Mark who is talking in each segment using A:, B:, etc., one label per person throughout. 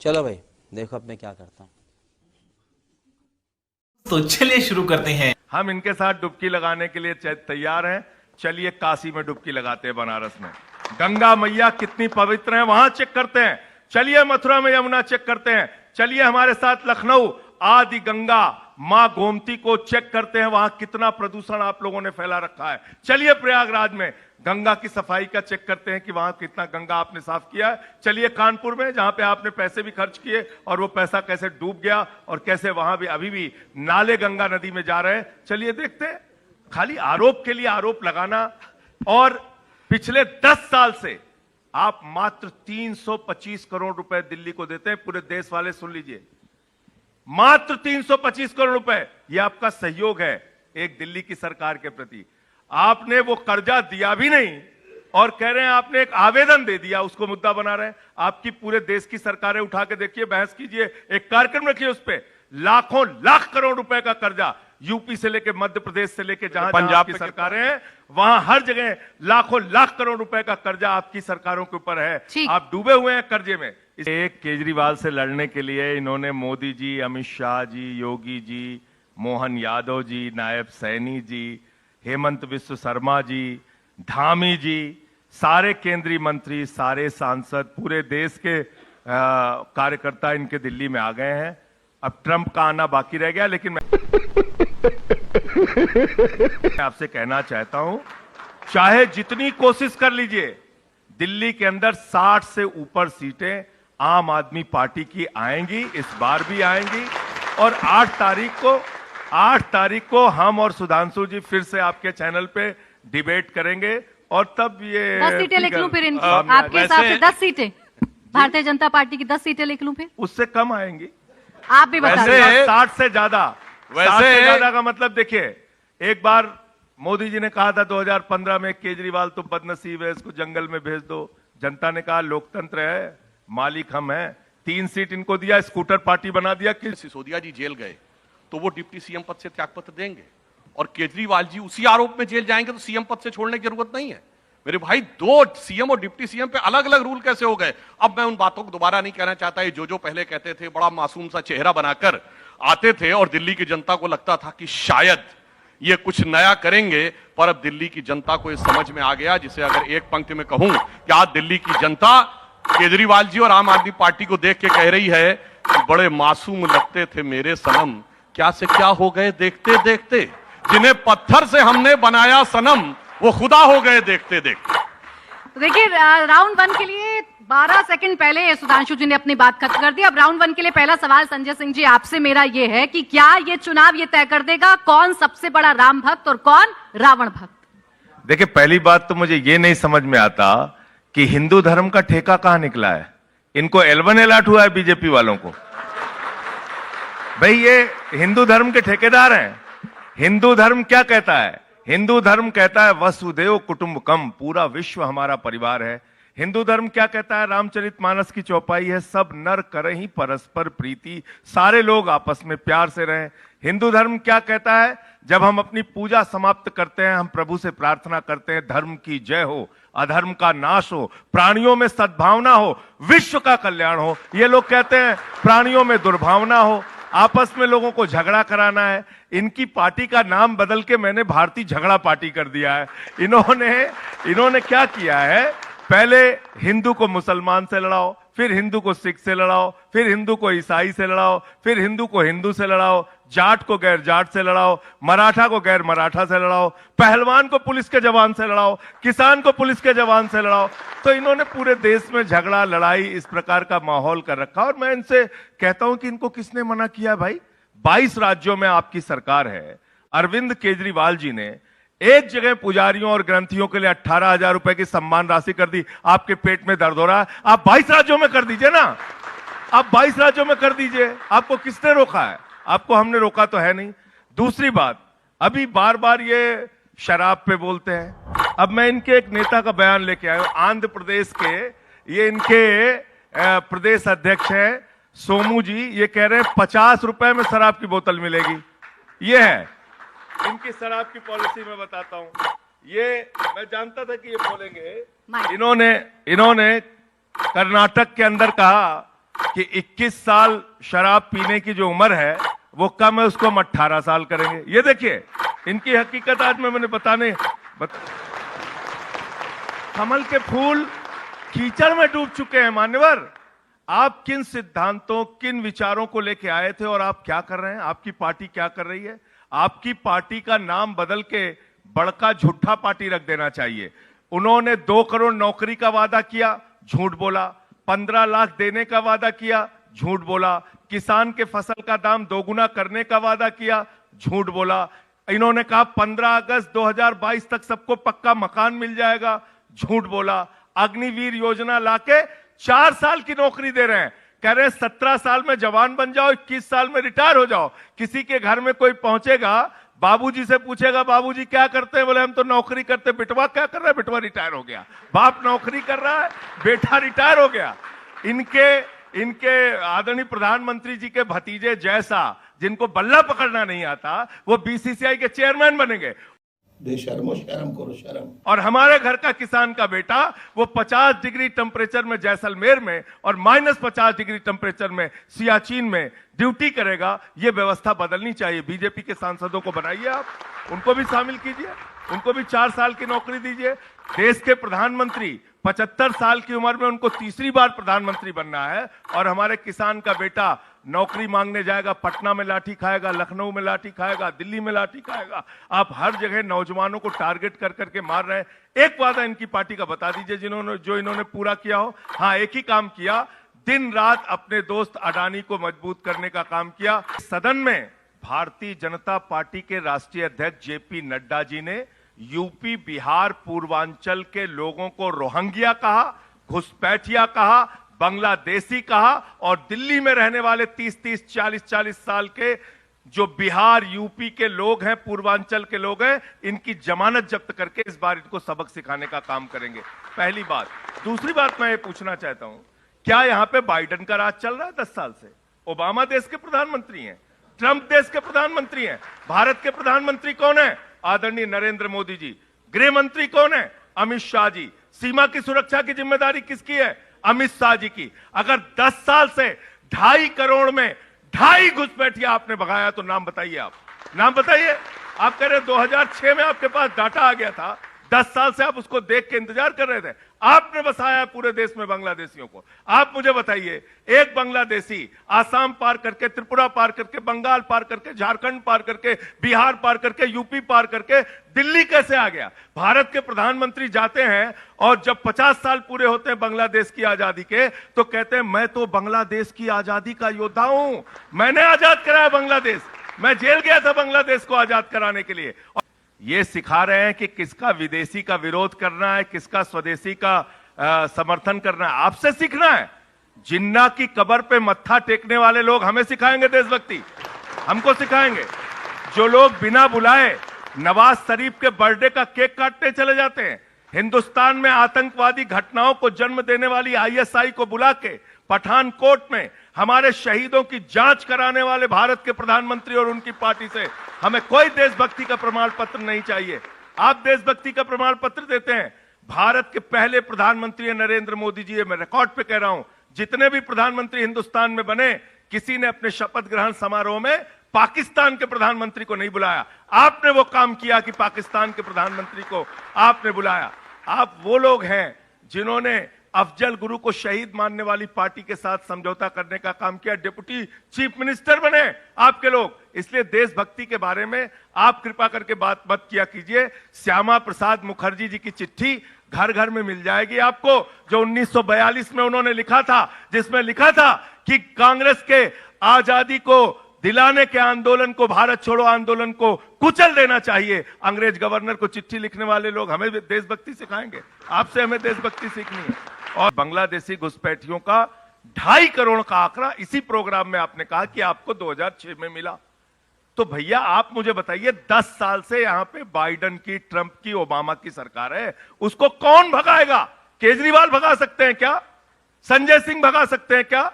A: चलो भाई देखो अब मैं क्या करता हूँ।
B: तो चलिए शुरू करते हैं।
C: हम इनके साथ डुबकी लगाने के लिए तैयार हैं। चलिए काशी में डुबकी लगाते हैं, बनारस में गंगा मैया कितनी पवित्र हैं वहां चेक करते हैं। चलिए मथुरा में यमुना चेक करते हैं। चलिए हमारे साथ लखनऊ आदि गंगा मां गोमती को चेक करते हैं, वहां कितना प्रदूषण आप लोगों ने फैला रखा है। चलिए प्रयागराज में गंगा की सफाई का चेक करते हैं कि वहां कितना गंगा आपने साफ किया है। चलिए कानपुर में जहां पे आपने पैसे भी खर्च किए और वो पैसा कैसे डूब गया और कैसे वहां भी अभी भी नाले गंगा नदी में जा रहे हैं। चलिए देखते हैं। खाली आरोप के लिए आरोप लगाना। और पिछले 10 साल से आप मात्र 325 करोड़ रुपए दिल्ली को देते हैं। पूरे देश वाले सुन लीजिए, मात्र 325 करोड़ रुपए। यह आपका सहयोग है एक दिल्ली की सरकार के प्रति। आपने वो कर्जा दिया भी नहीं और कह रहे हैं आपने एक आवेदन दे दिया, उसको मुद्दा बना रहे हैं। आपकी पूरे देश की सरकारें उठा के देखिए, बहस कीजिए, एक कार्यक्रम रखिए, उस पर लाखों लाख करोड़ रुपए का कर्जा यूपी से लेके मध्य प्रदेश से लेके जहां पंजाब की सरकारें हैं वहां हर जगह लाखों लाख करोड़ रुपए का कर्जा आपकी सरकारों के ऊपर है। आप डूबे हुए हैं कर्जे में। एक केजरीवाल से लड़ने के लिए इन्होंने मोदी जी, अमित शाह जी, योगी जी, मोहन यादव जी, नायब सैनी जी, हेमंत विश्व शर्मा जी, धामी जी, सारे केंद्रीय मंत्री, सारे सांसद, पूरे देश के कार्यकर्ता इनके दिल्ली में आ गए हैं। अब ट्रंप का आना बाकी रह गया। लेकिन मैं आपसे कहना चाहता हूं, चाहे जितनी कोशिश कर लीजिए, दिल्ली के अंदर 60 से ऊपर सीटें आम आदमी पार्टी की आएंगी, इस बार भी आएंगी। और 8 तारीख को हम और सुधांशु जी फिर से आपके चैनल पे डिबेट करेंगे और तब ये
D: 10 सीटें लिख लूं फिर इनकी। आपके हिसाब से 10 सीटें भारतीय जनता पार्टी की 10 सीटें लिख लूं फिर?
C: उससे कम आएंगी।
D: आप भी बता
C: वैसे
D: दीजिए।
C: 60 से ज्यादा। वैसे 60 से ज्यादा का मतलब देखिए, एक बार मोदी जी ने कहा था 2015 में, केजरीवाल तो बदनसीब है, इसको जंगल में भेज दो। जनता ने कहा लोकतंत्र है, मालिक हम हैं। 3 सीट इनको दिया, स्कूटर पार्टी बना दिया।
E: सिसोदिया जी जेल गए तो वो डिप्टी सीएम पद से त्यागपत्र देंगे, और केजरीवाल जी उसी आरोप में जेल जाएंगे तो सीएम पद से छोड़ने की जरूरत नहीं है। मेरे भाई, 2 सीएम और डिप्टी सीएम पे अलग अलग रूल कैसे हो गए? अब मैं उन बातों को दोबारा नहीं कहना चाहता। ये जो पहले कहते थे, बड़ा मासूम सा चेहरा बनाकर आते थे और दिल्ली की जनता को लगता था कि शायद ये कुछ नया करेंगे, पर अब दिल्ली की जनता को ये समझ में आ गया, जिसे अगर एक पंक्ति में कहूं कि आज दिल्ली की जनता केजरीवाल जी और आम आदमी पार्टी को देख के कह रही है कि बड़े मासूम लगते थे मेरे सनम, क्या से क्या हो गए देखते देखते। जिन्हें पत्थर से हमने बनाया सनम, वो खुदा हो गए देखते देखते।
D: तो देखिए, राउंड 1 के लिए 12 सेकंड पहले सुधांशु जी ने अपनी बात खत्म कर दी। अब राउंड 1 के लिए पहला सवाल संजय सिंह जी आपसे मेरा ये है कि क्या ये चुनाव ये तय कर देगा कौन सबसे बड़ा राम भक्त और कौन रावण भक्त?
C: देखिए, पहली बात तो मुझे ये नहीं समझ में आता कि हिंदू धर्म का ठेका कहां निकला है। इनको L1 अलर्ट हुआ है बीजेपी वालों को। भाई ये हिंदू धर्म के ठेकेदार हैं। हिंदू धर्म क्या कहता है? हिंदू धर्म कहता है वसुदेव कुटुंबकम, पूरा विश्व हमारा परिवार है। हिंदू धर्म क्या कहता है? रामचरितमानस की चौपाई है, सब नर करहीं परस्पर प्रीति, सारे लोग आपस में प्यार से रहें। हिंदू धर्म क्या कहता है? जब हम अपनी पूजा समाप्त करते हैं, हम प्रभु से प्रार्थना करते हैं, धर्म की जय हो, अधर्म का नाश हो, प्राणियों में सद्भावना हो, विश्व का कल्याण हो। ये लोग कहते हैं प्राणियों में दुर्भावना हो, आपस में लोगों को झगड़ा कराना है। इनकी पार्टी का नाम बदल के मैंने भारतीय झगड़ा पार्टी कर दिया है। इन्होंने क्या किया है? पहले हिंदू को मुसलमान से लड़ाओ, फिर हिंदू को सिख से लड़ाओ, फिर हिंदू को ईसाई से लड़ाओ, फिर हिंदू को हिंदू से लड़ाओ, जाट को गैर जाट से लड़ाओ, मराठा को गैर मराठा से लड़ाओ, पहलवान को पुलिस के जवान से लड़ाओ, किसान को पुलिस के जवान से लड़ाओ। तो इन्होंने पूरे देश में झगड़ा लड़ाई इस प्रकार का माहौल कर रखा। और मैं इनसे कहता हूं कि इनको किसने मना किया भाई? 22 राज्यों में आपकी सरकार है। अरविंद केजरीवाल जी ने एक जगह पुजारियों और ग्रंथियों के लिए 18,000 रुपए की सम्मान राशि कर दी। आपके पेट में दर्द हो रहा है, आप 22 राज्यों में कर दीजिए ना। आप 22 राज्यों में कर दीजिए। आपको किसने रोका है? आपको हमने रोका तो है नहीं। दूसरी बात, अभी बार बार ये शराब पे बोलते हैं। अब मैं इनके एक नेता का बयान लेके आया हूं, आंध्र प्रदेश के, ये इनके प्रदेश अध्यक्ष हैं सोमू जी। ये कह रहे हैं 50 रुपए में शराब की बोतल मिलेगी। ये है इनकी शराब की पॉलिसी। मैं बताता हूं, ये मैं जानता था कि ये बोलेंगे। इन्होंने कर्नाटक के अंदर कहा कि 21 साल शराब पीने की जो उम्र है वो कम है, उसको हम 18 साल करेंगे। ये देखिए इनकी हकीकत आज मैंने कमल के फूल कीचड़ में डूब चुके हैं। मान्यवर, आप किन सिद्धांतों, किन विचारों को लेके आए थे और आप क्या कर रहे हैं? आपकी पार्टी क्या कर रही है? आपकी पार्टी का नाम बदल के बड़का झूठा पार्टी रख देना चाहिए। उन्होंने 2 करोड़ नौकरी का वादा किया, झूठ बोला। 15 लाख देने का वादा किया, झूठ बोला। किसान के फसल का दाम दोगुना करने का वादा किया, झूठ बोला। इन्होंने कहा 15 अगस्त 2022 तक सबको पक्का मकान मिल जाएगा, झूठ बोला। अग्निवीर योजना लाके 4 साल की नौकरी दे रहे हैं, कह रहे हैं 17 साल में जवान बन जाओ, 21 साल में रिटायर हो जाओ। किसी के घर में कोई पहुंचेगा, बाबूजी से पूछेगा बाबूजी क्या करते हैं, बोले हम तो नौकरी करते। बेटवा क्या कर रहा है? बेटवा रिटायर हो गया। बाप नौकरी कर रहा है, बेटा रिटायर हो गया। इनके आदरणीय प्रधानमंत्री जी के भतीजे जैसा, जिनको बल्ला पकड़ना नहीं आता, वो बीसीसीआई के चेयरमैन बनेंगे।
F: बेशर्मो, शर्म करो, शर्म।
C: और हमारे घर का किसान का बेटा वो 50 डिग्री टेम्परेचर में जैसलमेर में और -50 डिग्री टेम्परेचर में सियाचिन में ड्यूटी करेगा। ये व्यवस्था बदलनी चाहिए। बीजेपी के सांसदों को बनाइए, आप उनको भी शामिल कीजिए, उनको भी 4 साल की नौकरी दीजिए। देश के प्रधानमंत्री 75 साल की उम्र में उनको तीसरी बार प्रधानमंत्री बनना है और हमारे किसान का बेटा नौकरी मांगने जाएगा, पटना में लाठी खाएगा, लखनऊ में लाठी खाएगा, दिल्ली में लाठी खाएगा। आप हर जगह नौजवानों को टारगेट कर करके मार रहे हैं। एक वादा इनकी पार्टी का बता दीजिए जो इन्होंने पूरा किया हो। हाँ, एक ही काम किया, दिन रात अपने दोस्त अडानी को मजबूत करने का काम किया। सदन में भारतीय जनता पार्टी के राष्ट्रीय अध्यक्ष जेपी नड्डा जी ने यूपी, बिहार, पूर्वांचल के लोगों को रोहंग्या कहा, घुसपैठिया कहा, बांग्लादेशी कहा और दिल्ली में रहने वाले 30-30, 40-40 साल के जो बिहार, यूपी के लोग हैं, पूर्वांचल के लोग हैं, इनकी जमानत जब्त करके इस बार इनको सबक सिखाने का काम करेंगे। पहली बात। दूसरी बात मैं ये पूछना चाहता हूं, क्या यहां पे बाइडेन का राज चल रहा है 10 साल से? ओबामा देश के प्रधानमंत्री हैं, ट्रंप देश के प्रधानमंत्री हैं। भारत के प्रधानमंत्री कौन है? आदरणीय नरेंद्र मोदी जी। गृह मंत्री कौन है? अमित शाह जी। सीमा की सुरक्षा की जिम्मेदारी किसकी है? अमित शाह जी की। अगर 10 साल से 2.5 करोड़ में 2.5 घुसपैठिया आपने भगाया तो नाम बताइए, आप नाम बताइए। आप कह रहे 2006 में आपके पास डाटा आ गया था, 10 साल से आप उसको देख के इंतजार कर रहे थे। आपने बसाया पूरे देश में बांग्लादेशियों को। आप मुझे बताइए, एक बांग्लादेशी आसाम पार करके, त्रिपुरा पार करके, बंगाल पार करके, झारखंड पार करके, बिहार पार करके, यूपी पार करके दिल्ली कैसे आ गया? भारत के प्रधानमंत्री जाते हैं और जब 50 साल पूरे होते हैं बांग्लादेश की आजादी के, तो कहते हैं मैं तो बांग्लादेश की आजादी का योद्धा हूं, मैंने आजाद कराया बांग्लादेश, मैं जेल गया था बांग्लादेश को आजाद कराने के लिए। ये सिखा रहे हैं कि किसका विदेशी का विरोध करना है, किसका स्वदेशी का समर्थन करना है। आपसे सीखना है। जिन्ना की कब्र पे मत्था टेकने वाले लोग हमें सिखाएंगे देशभक्ति, हमको सिखाएंगे। जो लोग बिना बुलाए नवाज शरीफ के बर्थडे का केक काटने चले जाते हैं, हिंदुस्तान में आतंकवादी घटनाओं को जन्म देने वाली आईएसआई को बुला के पठानकोट में हमारे शहीदों की जांच कराने वाले भारत के प्रधानमंत्री और उनकी पार्टी से हमें कोई देशभक्ति का प्रमाण पत्र नहीं चाहिए। आप देशभक्ति का प्रमाण पत्र देते हैं। भारत के पहले प्रधानमंत्री नरेंद्र मोदी जी, मैं रिकॉर्ड पे कह रहा हूं, जितने भी प्रधानमंत्री हिंदुस्तान में बने, किसी ने अपने शपथ ग्रहण समारोह में पाकिस्तान के प्रधानमंत्री को नहीं बुलाया। आपने वो काम किया कि पाकिस्तान के प्रधानमंत्री को आपने बुलाया। आप वो लोग हैं जिन्होंने अफजल गुरु को शहीद मानने वाली पार्टी के साथ समझौता करने का काम किया। डिप्टी चीफ मिनिस्टर बने आपके लोग। इसलिए देशभक्ति के बारे में आप कृपा करके बात मत किया कीजिए। श्यामा प्रसाद मुखर्जी जी की चिट्ठी घर घर में मिल जाएगी आपको, जो 1942 में उन्होंने लिखा था, जिसमें लिखा था कि कांग्रेस के आजादी को दिलाने के आंदोलन को, भारत छोड़ो आंदोलन को कुचल देना चाहिए। अंग्रेज गवर्नर को चिट्ठी लिखने वाले लोग हमें देशभक्ति सिखाएंगे। आपसे हमें देशभक्ति सीखनी है। और बांग्लादेशी घुसपैठियों का 2.5 करोड़ का आंकड़ा इसी प्रोग्राम में आपने कहा कि आपको 2006 में मिला। तो भैया आप मुझे बताइए, 10 साल से यहां पे बाइडेन की, ट्रंप की, ओबामा की सरकार है, उसको कौन भगाएगा? केजरीवाल भगा सकते हैं क्या? संजय सिंह भगा सकते हैं क्या?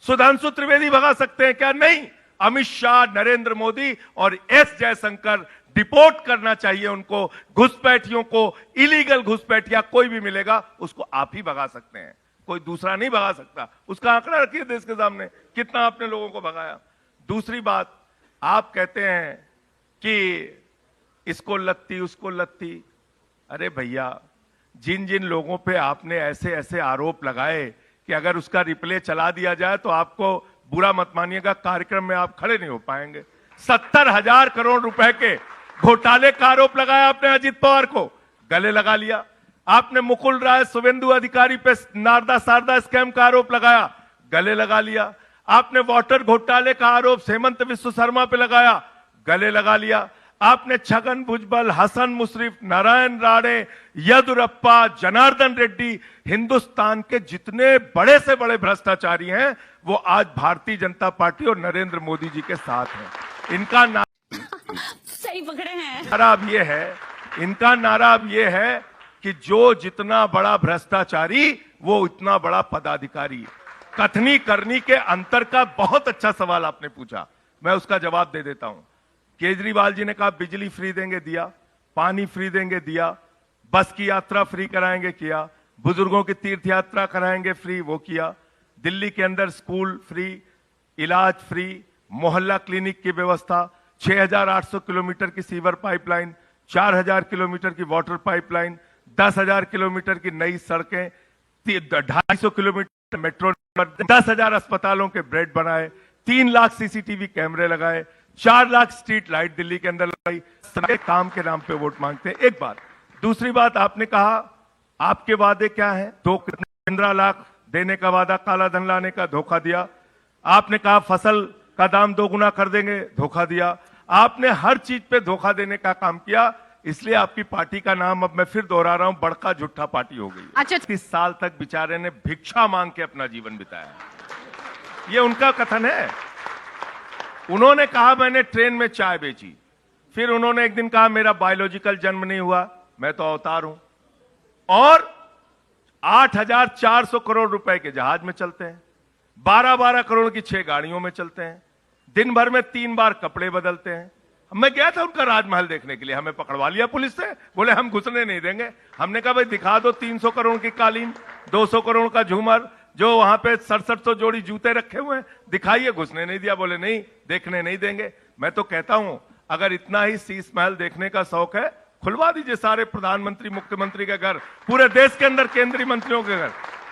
C: सुधांशु त्रिवेदी भगा सकते हैं क्या? नहीं। अमित शाह, नरेंद्र मोदी और एस जयशंकर डिपोर्ट करना चाहिए उनको। घुसपैठियों को, इलीगल घुसपैठिया कोई भी मिलेगा उसको आप ही भगा सकते हैं। कोई दूसरा नहीं भगा सकता। उसका आंकड़ा रखिए देश के सामने, कितना आपने लोगों को भगाया। दूसरी बात, आप कहते हैं कि इसको लत्ती उसको लत्ती। अरे भैया, जिन जिन लोगों पे आपने ऐसे ऐसे आरोप लगाए कि अगर उसका रिप्ले चला दिया जाए तो आपको बुरा मत मानिएगा, कार्यक्रम में आप खड़े नहीं हो पाएंगे। 70,000 करोड़ रुपए के घोटाले का आरोप लगाया आपने अजित पवार को, गले लगा लिया। आपने मुकुल राय, शुभेंदु अधिकारी पे नारदा शारदा स्कैम का आरोप लगाया, गले लगा लिया। आपने वाटर घोटाले का आरोप हेमंत विश्व शर्मा पे लगाया, गले लगा लिया। आपने छगन भुजबल, हसन मुशर्रफ, नारायण राणे, येदियुरप्पा, जनार्दन रेड्डी, हिंदुस्तान के जितने बड़े से बड़े भ्रष्टाचारी हैं वो आज भारतीय जनता पार्टी और नरेंद्र मोदी जी के साथ हैं। इनका
G: सही पकड़े हैं।
C: नारा अब ये है, इनका नारा अब ये है कि जो जितना बड़ा भ्रष्टाचारी वो इतना बड़ा पदाधिकारी। कथनी करनी के अंतर का बहुत अच्छा सवाल आपने पूछा, मैं उसका जवाब दे देता हूं। केजरीवाल जी ने कहा बिजली फ्री देंगे, दिया। पानी फ्री देंगे, दिया। बस की यात्रा फ्री कराएंगे, किया। बुजुर्गों की तीर्थ यात्रा कराएंगे फ्री, वो किया। दिल्ली के अंदर स्कूल फ्री, इलाज फ्री, मोहल्ला क्लिनिक की व्यवस्था, 6,800 किलोमीटर की सीवर पाइपलाइन, 4,000 किलोमीटर की वाटर पाइपलाइन, 10,000 किलोमीटर की नई सड़कें, 250 किलोमीटर मेट्रो, 10,000 अस्पतालों के बेड बनाए, 3 लाख सीसीटीवी कैमरे लगाए, 4 लाख स्ट्रीट लाइट दिल्ली के अंदर लगाई। सारे काम के नाम पे वोट मांगते हैं, एक बात। दूसरी बात, आपने कहा आपके वादे क्या हैं? 15 लाख देने का वादा, काला धन लाने का, धोखा दिया। आपने कहा फसल का दाम 2 गुना कर देंगे, धोखा दिया। आपने हर चीज पे धोखा देने का काम किया, इसलिए आपकी पार्टी का नाम अब मैं फिर दोहरा रहा हूं, बड़का झूठा पार्टी हो गई।
D: अच्छा,
C: 30 साल तक बेचारे ने भिक्षा मांग के अपना जीवन बिताया, ये उनका कथन है। उन्होंने कहा मैंने ट्रेन में चाय बेची, फिर उन्होंने एक दिन कहा मेरा बायोलॉजिकल जन्म नहीं हुआ, मैं तो अवतार हूं। और 8,400 करोड़ रुपए के जहाज में चलते हैं, 12-12 करोड़ की 6 गाड़ियों में चलते हैं, दिन भर में 3 बार कपड़े बदलते हैं। मैं गया था उनका राजमहल देखने के लिए, हमें पकड़वा लिया पुलिस से, बोले हम घुसने नहीं देंगे। हमने कहा भाई दिखा दो 300 करोड़ की कालीन, 200 करोड़ का झूमर, जो वहां पे 67 जोड़ी जूते रखे हुए हैं, दिखाइए। घुसने नहीं दिया, बोले नहीं, देखने नहीं देंगे। मैं तो कहता हूं अगर इतना ही शीश महल देखने का शौक है, खुलवा दीजिए सारे प्रधानमंत्री, मुख्यमंत्री के घर, पूरे देश के अंदर केंद्रीय मंत्रियों के घर,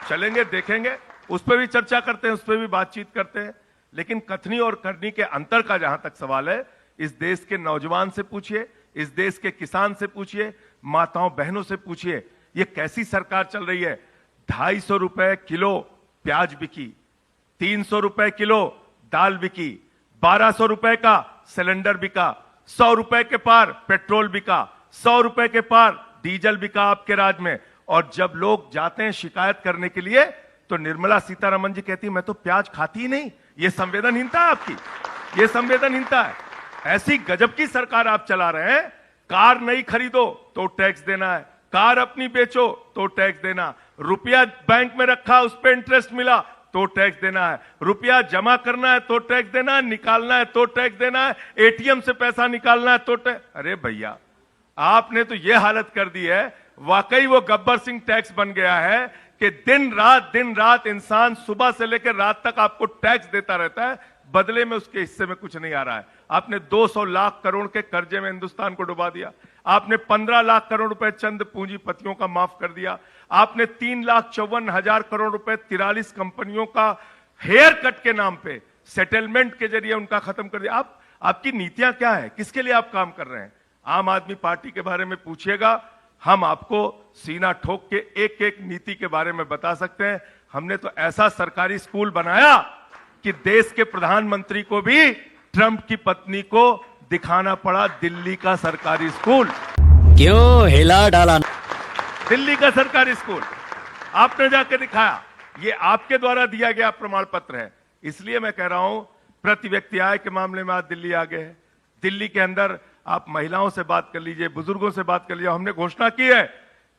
C: चलेंगे, देखेंगे, उस पर भी चर्चा करते हैं, उस पर भी बातचीत करते हैं। लेकिन कथनी और करनी के अंतर का जहां तक सवाल है, इस देश के नौजवान से पूछिए, इस देश के किसान से पूछिए, माताओं बहनों से पूछिए, ये कैसी सरकार चल रही है। 250 रुपए किलो प्याज बिकी, 300 रुपए किलो दाल बिकी, 1200 रुपए का सिलेंडर बिका, 100 रुपए के पार पेट्रोल बिका, 100 रुपए के पार डीजल बिका आपके राज्य में। और जब लोग जाते हैं शिकायत करने के लिए तो निर्मला सीतारमण जी कहती मैं तो प्याज खाती ही नहीं। ये संवेदनहीनता है आपकी, ये संवेदनहीनता है। ऐसी गजब की सरकार आप चला रहे हैं। कार नहीं खरीदो तो टैक्स देना है, कार अपनी बेचो तो टैक्स देना, रुपया बैंक में रखा उस पर इंटरेस्ट मिला तो टैक्स देना है, रुपया जमा करना है तो टैक्स देना है, निकालना है तो टैक्स देना है, एटीएम से पैसा निकालना है तो टैक्स। अरे भैया, आपने तो यह हालत कर दी है, वाकई वो गब्बर सिंह टैक्स बन गया है कि दिन रात इंसान सुबह से लेकर रात तक आपको टैक्स देता रहता है, बदले में उसके हिस्से में कुछ नहीं आ रहा है। आपने 200 लाख करोड़ के कर्जे में हिंदुस्तान को डुबा दिया। आपने 15 लाख करोड़ रुपए चंद पूंजीपतियों का माफ कर दिया। आपने 3,54,000 करोड़ रुपए 43 कंपनियों का हेयर कट के नाम पे सेटलमेंट के जरिए उनका खत्म कर दिया। आपकी नीतियां क्या है, किसके लिए आप काम कर रहे हैं? आम आदमी पार्टी के बारे में पूछिएगा, हम आपको सीना ठोक के एक एक नीति के बारे में बता सकते हैं। हमने तो ऐसा सरकारी स्कूल बनाया कि देश के प्रधानमंत्री को भी ट्रंप की पत्नी को दिखाना पड़ा दिल्ली का सरकारी स्कूल।
H: क्यों हिला डाला?
C: दिल्ली का सरकारी स्कूल आपने जाकर दिखाया। ये आपके द्वारा दिया गया प्रमाण पत्र है। इसलिए मैं कह रहा हूं, प्रति व्यक्ति आय के मामले में आज दिल्ली आगे है। दिल्ली के अंदर आप महिलाओं से बात कर लीजिए, बुजुर्गों से बात कर लीजिए। हमने घोषणा की है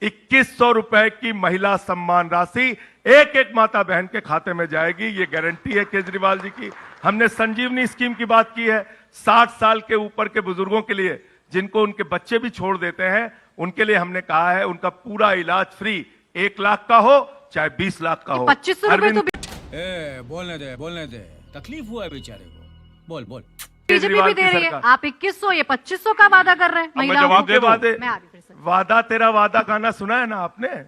C: 2100 रुपए की महिला सम्मान राशि एक एक माता बहन के खाते में जाएगी। ये गारंटी है केजरीवाल जी की। हमने संजीवनी स्कीम की बात की है, 60 साल के ऊपर के बुजुर्गों के लिए, जिनको उनके बच्चे भी छोड़ देते हैं, उनके लिए हमने कहा है उनका पूरा इलाज फ्री, 1 लाख का हो चाहे 20 लाख का हो।
D: 2500 रुपए तो
H: बोलने दे तकलीफ हुआ है बेचारे को। बोल बोल।
D: बीजेपी भी दे रही है। आप 2100 ये 2500 का वादा कर रहे हैं
E: मैं
D: महिलाओं
E: जवाब
D: को।
E: दे दूं?
C: वादे
D: मैं आ रही फिर से।
C: वादा तेरा वादा गाना सुना है ना आपने?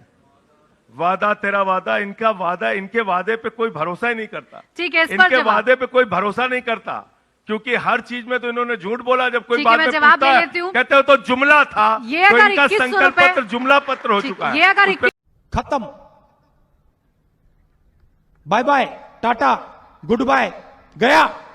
C: वादा तेरा वादा, इनका वादा, इनके वादे पे कोई भरोसा ही नहीं करता।
D: ठीक है, इस पर
C: इनके
D: जवाब।
C: वादे पे कोई भरोसा नहीं करता, क्योंकि हर चीज में तो इन्होंने झूठ बोला। जब कोई
D: ठीक है,
C: बात
D: मैं
C: में
D: जवाब
C: पूछता
D: दे
C: है,
D: लेती हूँ।
C: कहते हो तो जुमला था।
D: ये
C: तो
D: अगर
C: इनका
D: 2100
C: संकल्प
D: रुपए-
C: पत्र जुमला पत्र हो
D: ठीक,
C: चुका है।
D: ये अगर
C: उस पे-
I: खत्म। Bye bye, tata, goodbye, गया।